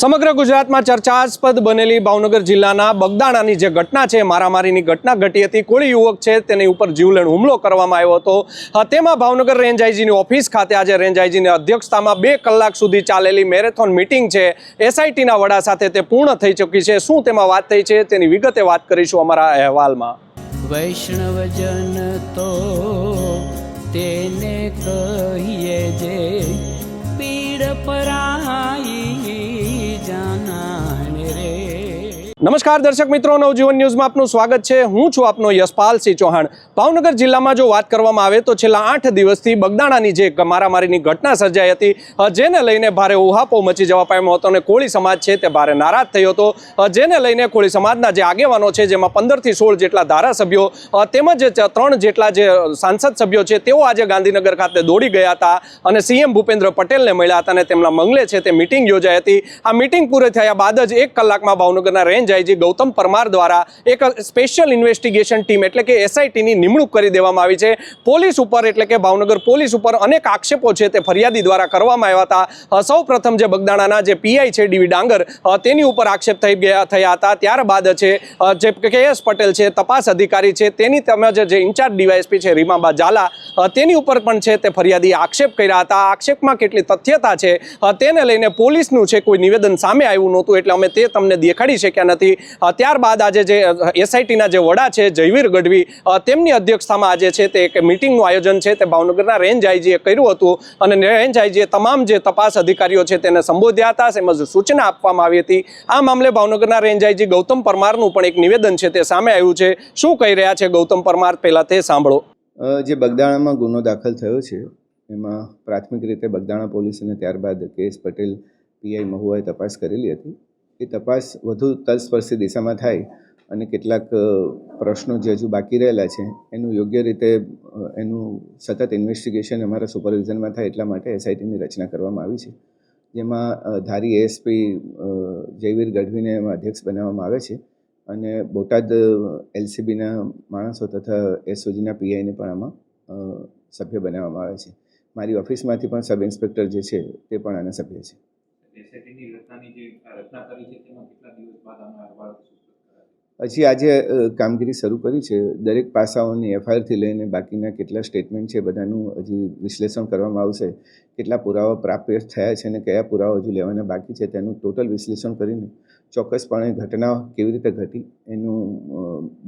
સમગ્ર ગુજરાતમાં ચર્ચાસ્પદ બનેલી ભાવનગર જિલ્લાના બગદાણાની જે ઘટના છે, મારામારીની ઘટના ઘટી હતી. કોળી યુવક છે તેની ઉપર જીવલેણ હુમલો કરવામાં આવ્યો હતો. તેમાં ભાવનગર રેન્જ આઈજીની ઓફિસ ખાતે આજે રેન્જ આઈજીની અધ્યક્ષતામાં 2 કલાક સુધી ચાલેલી મેરેથોન મીટિંગ છે એસઆઈટીના વડા સાથે તે પૂર્ણ થઈ ચૂકી છે. શું તેમાં વાત થઈ છે તેની વિગતે વાત કરીશું અમારા અહેવાલમાં. વૈષ્ણવજન તો તેને કહીએ જે પીડ પરાઈ જાનાને રે. નમસ્કાર દર્શક મિત્રો, નવજીવન ન્યૂઝમાં આપનું સ્વાગત છે. હું છું આપનો યશપાલસિંહ ચૌહાણ. ભાવનગર જિલ્લામાં જો વાત કરવામાં આવે તો છેલ્લા 8 દિવસથી બગદાણાની જે મારામારીની ઘટના સર્જાઈ હતી, જેને લઈને ભારે ઉહાપો મચી જવા પામ્યો હતો અને કોળી સમાજ છે તે ભારે નારાજ થયો હતો. જેને લઈને કોળી સમાજના જે આગેવાનો છે, જેમાં 15 થી 16 જેટલા ધારાસભ્યો તેમજ 3 જેટલા જે સાંસદ સભ્યો છે, તેઓ આજે ગાંધીનગર ખાતે દોડી ગયા હતા અને સીએમ ભૂપેન્દ્ર પટેલને મળ્યા હતા અને તેમના મંગલે છે તે મિટિંગ યોજાઈ હતી. આ મિટિંગ પૂરી થયા બાદ જ 1 કલાકમાં ભાવનગરના રેન્જ આઈજી ગૌતમ પરમાર દ્વારા એક સ્પેશિયલ ઇન્વેસ્ટિગેશન ટીમ એટલે કે એસઆઈટીની નિમણૂક કરી દેવામાં આવી છે. પોલીસ ઉપર એટલે કે ભાવનગર પોલીસ ઉપર અનેક આક્ષેપો છે તે ફરિયાદી દ્વારા કરવામાં આવ્યા હતા. સૌ પ્રથમ જે બગદાણાના જે પીઆઈ છે ડીવી ડાંગર, તેની ઉપર આક્ષેપ થયા હતા. ત્યારબાદ છે જે કેએસ પટેલ છે તપાસ અધિકારી છે, તેની તેમજ જે ઇન્ચાર્જ ડીવાયએસપી છે રીમાબા ઝાલા, તેની ઉપર પણ છે તે ફરિયાદી આક્ષેપ કર્યા હતા. આક્ષેપમાં કેટલી તથ્યતા છે તેને લઈને પોલીસનું છે કોઈ નિવેદન સામે આવ્યું નહોતું, એટલે અમે તે તમને દેખાડી શક્યા નથી. ત્યારબાદ આજે જે એસઆઈટીના જે વડા છે જયવીર ગઢવી, તેમની અધ્યક્ષતામાં આજે છે તે એક મિટિંગનું આયોજન છે તે ભાવનગરના રેન્જ આઈજીએ કર્યું હતું અને રેન્જ આઈજીએ તમામ જે તપાસ અધિકારીઓ છે તેને સંબોધ્યા હતા, તેમજ સૂચના આપવામાં આવી હતી. આ મામલે ભાવનગરના રેન્જ આઈજી ગૌતમ પરમારનું પણ એક નિવેદન છે તે સામે આવ્યું છે. શું કહી રહ્યા છે ગૌતમ પરમાર, પહેલા તે સાંભળો. જે બગદાણામાં ગુનો દાખલ થયો છે એમાં પ્રાથમિક રીતે બગદાણા પોલીસ અને ત્યારબાદ કેએસ પટેલ પીઆઈ મહુવાએ તપાસ કરેલી હતી. એ તપાસ વધુ તલસ્પર્શી દિશામાં થાય અને કેટલાક પ્રશ્નો જે હજુ બાકી રહેલા છે એનું યોગ્ય રીતે એનું સતત ઇન્વેસ્ટિગેશન અમારા સુપરવિઝનમાં થાય એટલા માટે એસઆઈટીની રચના કરવામાં આવી છે. જેમાં ધારી એએસપી જયવીર ગઢવીને એમાં અધ્યક્ષ બનાવવામાં આવે છે અને બોટાદ એલસીબીના માણસો તથા એસઓજીના પીઆઈને પણ આમાં સભ્ય બનાવવામાં આવે છે. મારી ઓફિસમાંથી પણ સબ ઇન્સ્પેક્ટર જે છે તે પણ આના સભ્ય છે. હજી આજે કામગીરી શરૂ કરી છે. દરેક પાસાઓની એફઆઈઆરથી લઈને બાકીના કેટલા સ્ટેટમેન્ટ છે બધાનું હજી વિશ્લેષણ કરવામાં આવશે. કેટલા પુરાવા પ્રાપ્ત થયા છે અને કયા પુરાવા હજુ લેવાના બાકી છે તેનું ટોટલ વિશ્લેષણ કરીને ચોક્કસપણે ઘટના કેવી રીતે ઘટી, એનું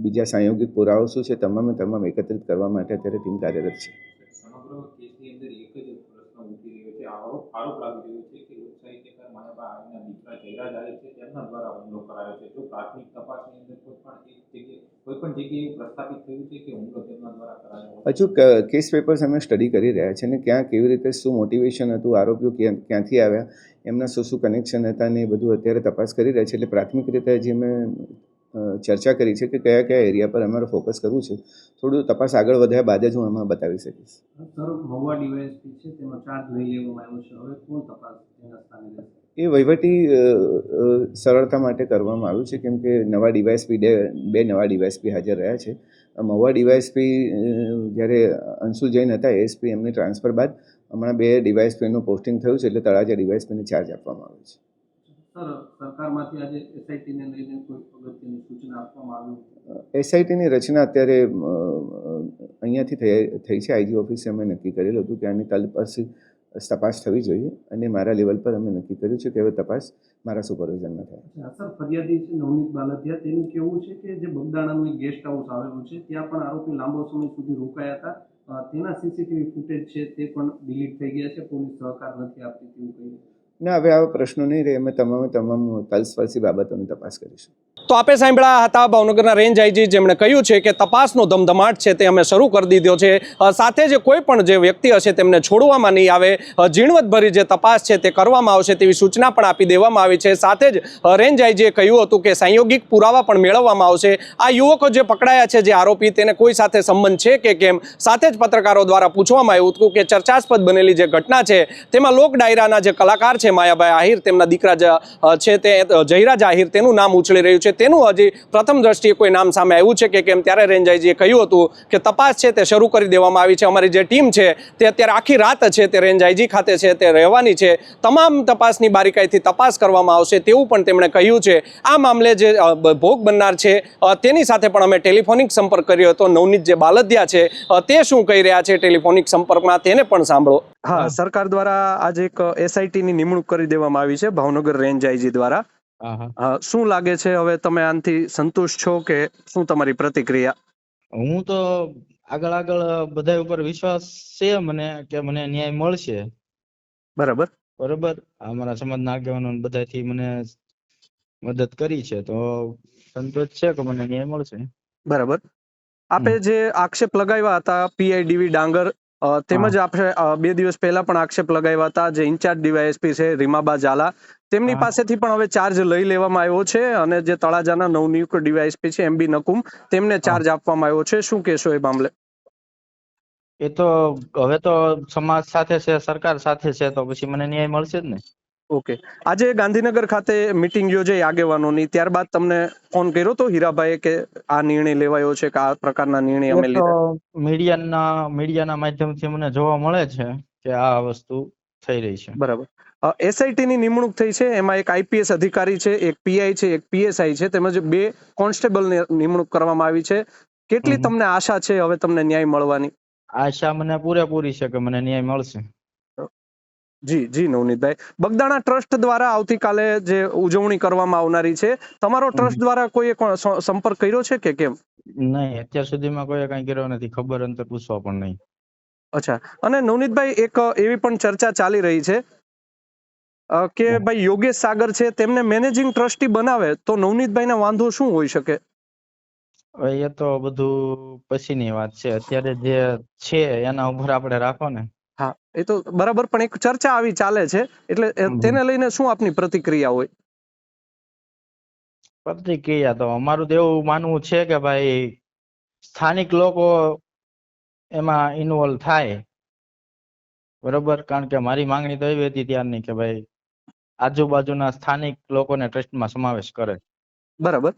બીજા સાંયોગિક પુરાવા શું છે, તમામ એકત્રિત કરવા માટે અત્યારે ટીમ કાર્યરત છે. હજુ કેસ પેપર્સ અમે સ્ટડી કરી રહ્યા છીએ અને ક્યાં કેવી રીતે શું મોટિવેશન હતું, આરોપીઓ ક્યાંથી આવ્યા, એમના શું કનેક્શન હતા ને એ બધું અત્યારે તપાસ કરી રહ્યા છે. એટલે પ્રાથમિક રીતે હજી અમે ચર્ચા કરી છે કે કયા કયા એરિયા પર અમારે ફોકસ કરવું છે. થોડું તપાસ આગળ વધ્યા બાદ જ હું એમાં બતાવી શકીશ. એ વહીવટી સરળતા માટે કરવામાં આવ્યું છે, કેમ કે નવા ડીવાયએસપી બે નવા ડીવાયએસપી હાજર રહ્યા છે. મહુવા ડીવાયએસપી જ્યારે અંશુલ જૈન હતા એએસપી, એમને ટ્રાન્સફર બાદ હમણાં 2 ડીવાયએસપીનું પોસ્ટિંગ થયું છે, એટલે તળાજા ડીવાયએસપીને ચાર્જ આપવામાં આવ્યો છે. એસઆઈટીની રચના અત્યારે અહીંયાથી થઈ છે. આઈજી ઓફિસે અમે નક્કી કરેલું હતું કે આની તલસ્પર્શી તપાસ થવી જોઈએ અને મારા લેવલ પર અમે નક્કી કર્યું છે કે હવે તપાસ મારા સુપરવિઝનમાં થાય. સર, ફરિયાદી છે નવનીત બાલદિયા, તેનું કહેવું છે કે જે બગદાણાનું એક ગેસ્ટ હાઉસ આવેલું છે ત્યાં પણ આરોપી લાંબો સમય સુધી રોકાયા હતા. તેના સીસીટીવી ફૂટેજ છે તે પણ ડિલીટ થઈ ગયા છે. પોલીસ સહકાર નથી આપતી તેવું કહ્યું. ના, હવે આવા પ્રશ્નો નહીં રહે. અમે તમામ તલસ્પર્શી બાબતોની તપાસ કરીશું. તો આપે સાંભળ્યા હતા ભાવનગરના રેન્જ આઈજી, જેમણે કહ્યું છે કે તપાસનો ધમધમાટ છે તે અમે શરૂ કરી દીધો છે. સાથે જે કોઈ પણ જે વ્યક્તિ હશે તેમને છોડવામાં નહીં આવે, ઝીણવટભરી જે તપાસ છે તે કરવામાં આવશે તેવી સૂચના પણ આપી દેવામાં આવી છે. સાથે જ રેન્જ આઈજીએ કહ્યું હતું કે સંયોગિક પુરાવા પણ મેળવવામાં આવશે. આ યુવકો જે પકડાયા છે, જે આરોપી, તેને કોઈ સાથે સંબંધ છે કે કેમ. સાથે જ પત્રકારો દ્વારા પૂછવામાં આવ્યું હતું કે ચર્ચાસ્પદ બનેલી જે ઘટના છે તેમાં લોક ડાયરાના જે કલાકાર છે માયાભાઈ આહિર, તેમના દીકરા છે તે જયરાજ આહિર, તેનું નામ ઉછળી રહ્યું છે. તેનું હજી પ્રથમ દ્રષ્ટિએ કોઈ નામ સામે આવ્યું છે કે કેમ, ત્યારે રેન્જ આઈજીએ કહ્યું હતું કે તપાસ છે તે શરૂ કરી દેવામાં આવી છે. અમારી જે ટીમ છે તે અત્યારે આખી રાત છે તે રેન્જ આઈજી ખાતે છે તે રહેવાની છે. તમામ તપાસની બારીકાઈથી તપાસ કરવામાં આવશે તેવું પણ તેમણે કહ્યું છે. આ મામલે જે ભોગ બનનાર છે તેની સાથે પણ અમે ટેલિફોનિક સંપર્ક કર્યો હતો. નવનીત જે બાલદિયા છે તે શું કહી રહ્યા છે ટેલિફોનિક સંપર્કમાં તેને પણ સાંભળો. હા, સરકાર દ્વારા આજે એક એસઆઈટી ની નિમણૂક કરી દેવામાં આવી છે ભાવનગર રેન્જ આઈજી દ્વારા. શું લાગે છે, હવે તમે આનાથી સંતુષ્ટ છો કે શું તમારી પ્રતિક્રિયા? હું તો આગળ બધા ઉપર વિશ્વાસ છે મને કે મને ન્યાય મળશે. બરાબર. અમારા સમાજના આગેવાનો બધાથી મને મદદ કરી છે તો સંતોષ છે કે મને ન્યાય મળશે. બરાબર. આપે જે આક્ષેપ લગાવ્યા હતા પીઆઈ ડીવી ડાંગર, તેમજ આપણે 2 દિવસ પહેલા પણ આક્ષેપ લગાવ્યા હતા જે ઇન્ચાર્જ ડીવાયએસપી છે રીમાબા ઝાલા, તેમની પાસેથી પણ હવે ચાર્જ લઈ લેવામાં આવ્યો છે અને જે તળાજાના નવનિયુક્ત ડીવાયએસપી છે એમબી નકુમ, તેમને ચાર્જ આપવામાં આવ્યો છે. શું કહેશો એ મામલે? એ તો હવે તો સમાજ સાથે છે, સરકાર સાથે છે, તો પછી મને ન્યાય મળશે જ ને. ઓકે. આજે ગાંધીનગર ખાતે મિટિંગ યોજાઈ આગેવાનોની, ત્યારબાદ તમને ફોન કર્યો તો હીરાભાઈએ કે આ નિર્ણય લેવાયો છે કે આ પ્રકારના નિર્ણય અમે લીધા? મીડિયાના માધ્યમથી મને જોવા મળે છે કે આ વસ્તુ થઈ રહી છે. બરાબર. એસઆઈટી ની નિમણૂક થઈ છે, એમાં એક આઈપીએસ અધિકારી છે, એક પીઆઈ છે, એક પીએસઆઈ છે, તેમજ 2 કોન્સ્ટેબલની નિમણૂક કરવામાં આવી છે. કેટલી તમને આશા છે હવે તમને ન્યાય મળવાની? આશા મને પૂરેપૂરી છે કે મને ન્યાય મળશે. જી નવનીતભાઈ, બગદાણા ટ્રસ્ટ દ્વારા આવતીકાલે જે ઉજવણી કરવામાં આવનારી છે, તમારો ટ્રસ્ટ દ્વારા કોઈએ સંપર્ક કર્યો છે કે કેમ? નહીં, અત્યાર સુધીમાં કોઈ કઈ કર્યો નથી, ખબર અંતર પૂછવા પણ નહીં. અચ્છા. અને નવનીતભાઈ, એક એવી પણ ચર્ચા ચાલી રહી છે કે ભાઈ યોગેશ સાગર છે તેમને મેનેજિંગ ટ્રસ્ટી બનાવે તો નવનીતભાઈને વાંધો શું હોઈ શકે? એ તો બધું પછીની વાત છે, અત્યારે જે છે એના ઉપર આપણે રાખો ને. હા, એ તો બરાબર, પણ એક ચર્ચા આવી ચાલે છે એટલે તેને લઈને શું આપની પ્રતિક્રિયા હોય? પ્રતિક્રિયા તો અમારું તો એવું માનવું છે કે ભાઈ સ્થાનિક લોકો એમાં ઇન્વોલ્વ થાય. બરોબર, કારણ કે મારી માંગણી તો એવી હતી ત્યારની કે ભાઈ આજુબાજુના સ્થાનિક લોકોને ટ્રસ્ટમાં સમાવેશ કરે. બરાબર.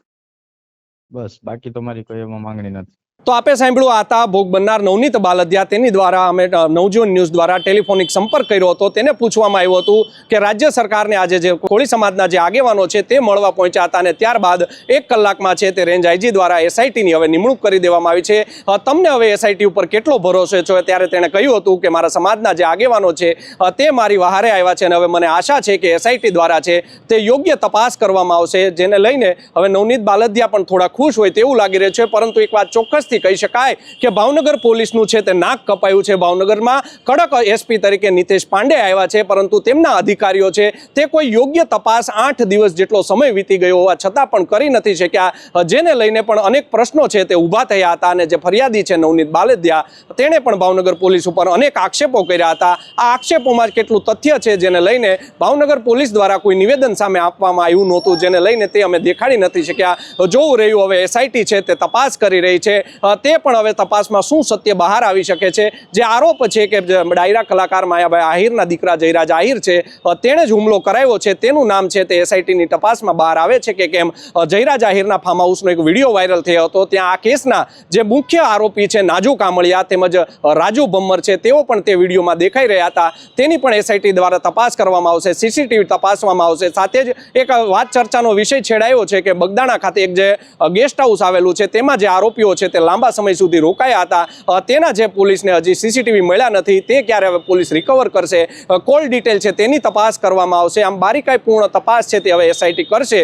બસ, બાકી તો મારી કોઈ એમાં માંગણી નથી. તો આપે સાંભળ્યું, આ હતા ભોગ બનનાર નવનીત બાલદિયા. તેની દ્વારા અમે નવજીવન ન્યૂઝ દ્વારા ટેલિફોનિક સંપર્ક કર્યો હતો. તેને પૂછવામાં આવ્યું હતું કે રાજ્ય સરકારને આજે જે કોળી સમાજના જે આગેવાનો છે તે મળવા પહોંચ્યા હતા અને ત્યારબાદ 1 કલાકમાં છે તે રેન્જ આઈજી દ્વારા એસઆઈટીની હવે નિમણૂક કરી દેવામાં આવી છે. તમને હવે એસઆઈટી ઉપર કેટલો ભરોસો છે? ત્યારે તેણે કહ્યું હતું કે મારા સમાજના જે આગેવાનો છે તે મારી વહારે આવ્યા છે અને હવે મને આશા છે કે એસઆઈટી દ્વારા છે તે યોગ્ય તપાસ કરવામાં આવશે, જેને લઈને હવે નવનીત બાલદિયા પણ થોડા ખુશ હોય તેવું લાગી રહ્યું છે. પરંતુ એક વાત ચોક્કસથી કહી શકાય કે ભાવનગર પોલીસનું છે તે નાક કપાયું છે. ભાવનગરમાં કડક એસપી તરીકે નિતેશ પાંડે આવ્યા છે, પરંતુ તેમના અધિકારીઓ છે તે કોઈ યોગ્ય તપાસ 8 દિવસ જેટલો સમય વીતી ગયો હોવા છતાં પણ કરી નથી શક્યા, જેને લઈને પણ અનેક પ્રશ્નો છે તે ઊભા થયા હતા. અને જે ફરિયાદી છે નવનીત બાલદિયા, તેણે પણ ભાવનગર પોલીસ ઉપર અનેક આક્ષેપો કર્યા હતા. આ આક્ષેપોમાં કેટલું તથ્ય છે જેને લઈને ભાવનગર પોલીસ દ્વારા કોઈ નિવેદન સામે આપવામાં આવ્યું નહોતું, જેને લઈને તે અમે દેખાડી નથી શક્યા. જોવું રહ્યું, હવે એસઆઈટી છે તે તપાસ કરી રહી છે, તે પણ હવે તપાસમાં શું સત્ય બહાર આવી શકે છે. જે આરોપ છે કે ડાયરા કલાકાર માયાભાઈ આહિરના દીકરા જયરાજ આહિર છે તેણે જ હુમલો કરાવ્યો છે, તેનું નામ છે તે એસઆઈટીની તપાસમાં બહાર આવે છે કે કેમ. જયરાજ આહિરના ફાર્મ હાઉસનો એક વિડીયો વાયરલ થયો હતો, ત્યાં આ કેસના જે મુખ્ય આરોપી છે નાજુ કામળિયા તેમજ રાજુ ભમ્મર છે તેઓ પણ તે વિડીયોમાં દેખાઈ રહ્યા હતા. તેની પણ એસઆઈટી દ્વારા તપાસ કરવામાં આવશે, સીસીટીવી તપાસવામાં આવશે. સાથે જ એક વાત ચર્ચાનો વિષય છેડાયો છે કે બગદાણા ખાતે એક જે ગેસ્ટ હાઉસ આવેલું છે તેમાં જે આરોપીઓ છે તે લાંબા સમય સુધી રોકાયા હતા, તેના જે પોલીસને હજી સીસીટીવી મળ્યા નથી, તે ક્યારે હવે પોલીસ રિકવર કરશે, કોલ ડિટેલ છે તેની તપાસ કરવામાં આવશે. આમ બારીકાઈ પૂર્ણ તપાસ છે તે હવે એસઆઈટી કરશે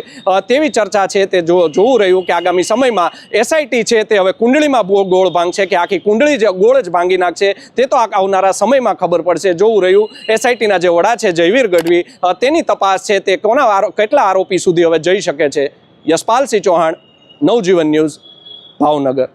તેવી ચર્ચા છે. તે જોવું રહ્યું કે આગામી સમયમાં એસઆઈટી છે તે હવે કુંડળીમાં ગોળ ભાંગશે કે આખી કુંડળી જે ગોળ જ ભાંગી નાખશે, તે તો આવનારા સમયમાં ખબર પડશે. જોવું રહ્યું, એસઆઈટીના જે વડા છે જયવીર ગઢવી, તેની તપાસ છે તે કેટલા આરોપી સુધી હવે જઈ શકે છે. યશપાલસિંહ ચૌહાણ, નવજીવન ન્યૂઝ, ભાવનગર.